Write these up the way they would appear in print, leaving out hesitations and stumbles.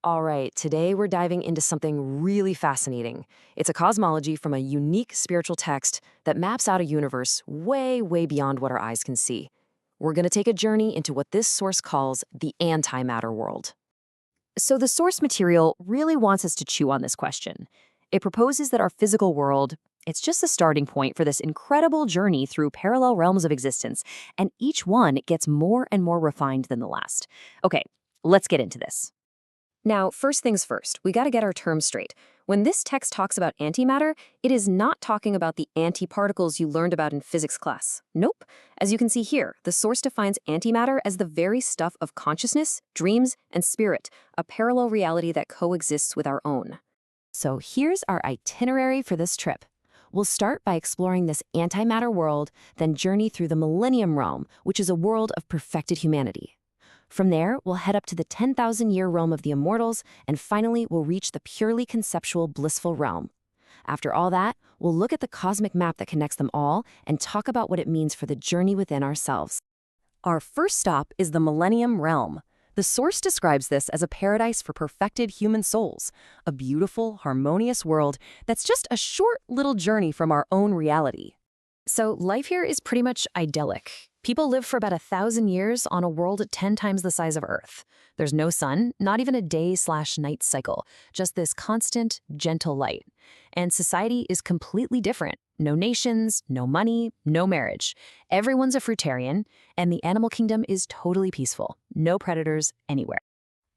All right, today we're diving into something really fascinating. It's a cosmology from a unique spiritual text that maps out a universe way, way beyond what our eyes can see. We're going to take a journey into what this source calls the antimatter world. So, the source material really wants us to chew on this question. It proposes that our physical world, it's just a starting point for this incredible journey through parallel realms of existence, and each one gets more and more refined than the last. Okay, let's get into this. Now, first things first, we got to get our terms straight. When this text talks about antimatter, it is not talking about the antiparticles you learned about in physics class. Nope. As you can see here, the source defines antimatter as the very stuff of consciousness, dreams, and spirit, a parallel reality that coexists with our own. So here's our itinerary for this trip. We'll start by exploring this antimatter world, then journey through the Millennium Realm, which is a world of perfected humanity. From there, we'll head up to the 10,000-year realm of the immortals, and finally, we'll reach the purely conceptual blissful realm. After all that, we'll look at the cosmic map that connects them all and talk about what it means for the journey within ourselves. Our first stop is the Millennium Realm. The source describes this as a paradise for perfected human souls, a beautiful, harmonious world that's just a short little journey from our own reality. So life here is pretty much idyllic. People live for about 1,000 years on a world 10 times the size of Earth. There's no sun, not even a day/night cycle, just this constant, gentle light. And society is completely different. No nations, no money, no marriage. Everyone's a fruitarian, and the animal kingdom is totally peaceful. No predators anywhere.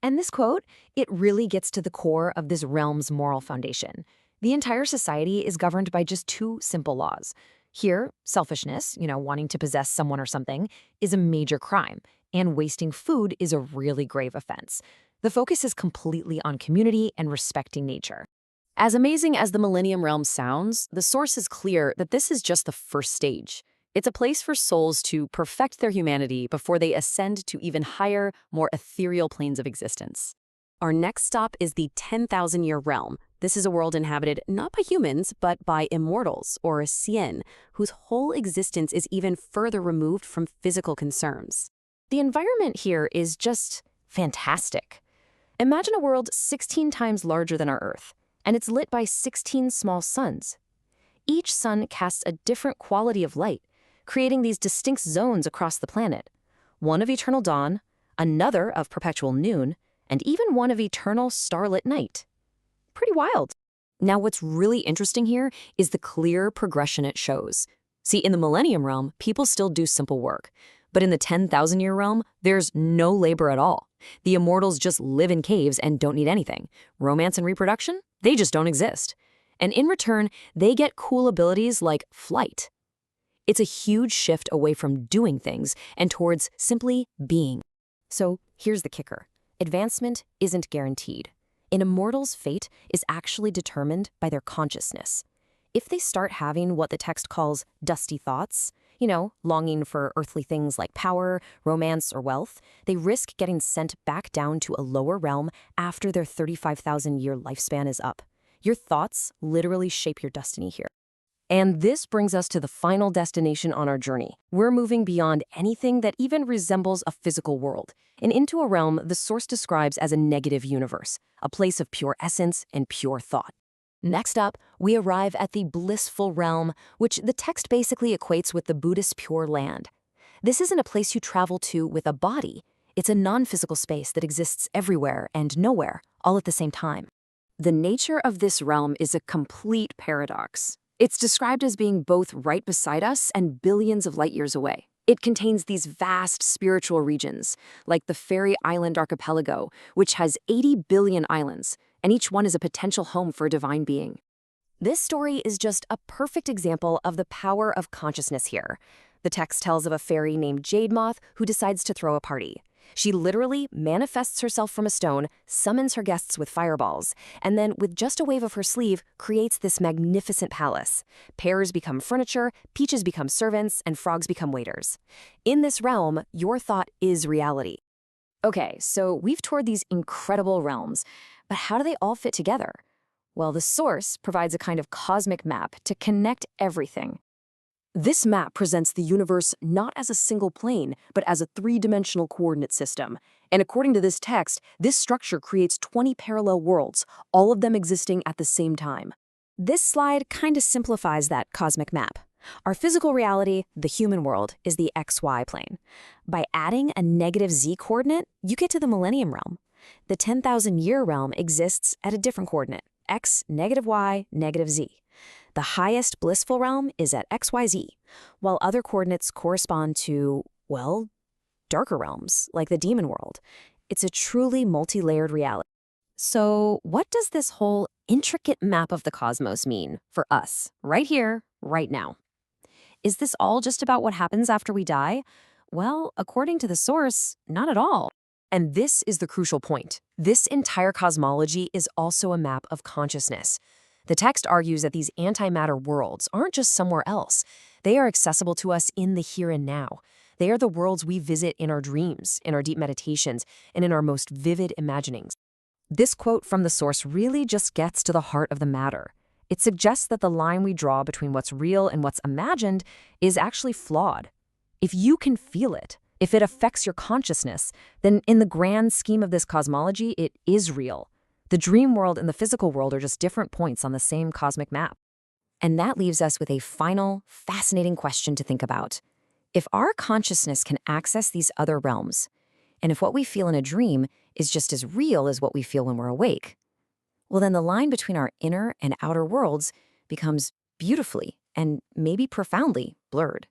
And this quote, it really gets to the core of this realm's moral foundation. The entire society is governed by just two simple laws. Here, selfishness, wanting to possess someone or something, is a major crime, and wasting food is a really grave offense. The focus is completely on community and respecting nature. As amazing as the Millennium Realm sounds, the source is clear that this is just the first stage. It's a place for souls to perfect their humanity before they ascend to even higher, more ethereal planes of existence. Our next stop is the 10,000-year realm. This is a world inhabited not by humans, but by immortals, or Sien, whose whole existence is even further removed from physical concerns. The environment here is just fantastic. Imagine a world 16 times larger than our Earth, and it's lit by 16 small suns. Each sun casts a different quality of light, creating these distinct zones across the planet. One of eternal dawn, another of perpetual noon, and even one of eternal starlit night. Pretty wild. Now, what's really interesting here is the clear progression it shows. See, in the Millennium Realm, people still do simple work. But in the 10,000-year realm, there's no labor at all. The immortals just live in caves and don't need anything. Romance and reproduction? They just don't exist. And in return, they get cool abilities like flight. It's a huge shift away from doing things and towards simply being. So here's the kicker. Advancement isn't guaranteed. An immortal's fate is actually determined by their consciousness. If they start having what the text calls dusty thoughts, longing for earthly things like power, romance, or wealth, they risk getting sent back down to a lower realm after their 35,000-year lifespan is up. Your thoughts literally shape your destiny here. And this brings us to the final destination on our journey. We're moving beyond anything that even resembles a physical world, and into a realm the source describes as a negative universe, a place of pure essence and pure thought. Next up, we arrive at the blissful realm, which the text basically equates with the Buddhist Pure Land. This isn't a place you travel to with a body. It's a non-physical space that exists everywhere and nowhere, all at the same time. The nature of this realm is a complete paradox. It's described as being both right beside us and billions of light years away. It contains these vast spiritual regions, like the Fairy Island Archipelago, which has 80 billion islands, and each one is a potential home for a divine being. This story is just a perfect example of the power of consciousness here. The text tells of a fairy named Jade Moth who decides to throw a party. She literally manifests herself from a stone, summons her guests with fireballs, and then, with just a wave of her sleeve, creates this magnificent palace. Pears become furniture, peaches become servants, and frogs become waiters. In this realm, your thought is reality. Okay, so we've toured these incredible realms, but how do they all fit together? Well, the source provides a kind of cosmic map to connect everything. This map presents the universe not as a single plane, but as a three-dimensional coordinate system. And according to this text, this structure creates 20 parallel worlds, all of them existing at the same time. This slide kind of simplifies that cosmic map. Our physical reality, the human world, is the XY plane. By adding a negative Z coordinate, you get to the Millennium realm. The 10,000-year realm exists at a different coordinate, X, negative Y, negative Z. The highest blissful realm is at XYZ, while other coordinates correspond to, well, darker realms, like the demon world. It's a truly multi-layered reality. So what does this whole intricate map of the cosmos mean for us, right here, right now? Is this all just about what happens after we die? Well, according to the source, not at all. And this is the crucial point. This entire cosmology is also a map of consciousness. The text argues that these antimatter worlds aren't just somewhere else. They are accessible to us in the here and now. They are the worlds we visit in our dreams, in our deep meditations, and in our most vivid imaginings. This quote from the source really just gets to the heart of the matter. It suggests that the line we draw between what's real and what's imagined is actually flawed. If you can feel it, if it affects your consciousness, then in the grand scheme of this cosmology, it is real. The dream world and the physical world are just different points on the same cosmic map. And that leaves us with a final, fascinating question to think about. If our consciousness can access these other realms, and if what we feel in a dream is just as real as what we feel when we're awake, well, then the line between our inner and outer worlds becomes beautifully and maybe profoundly blurred.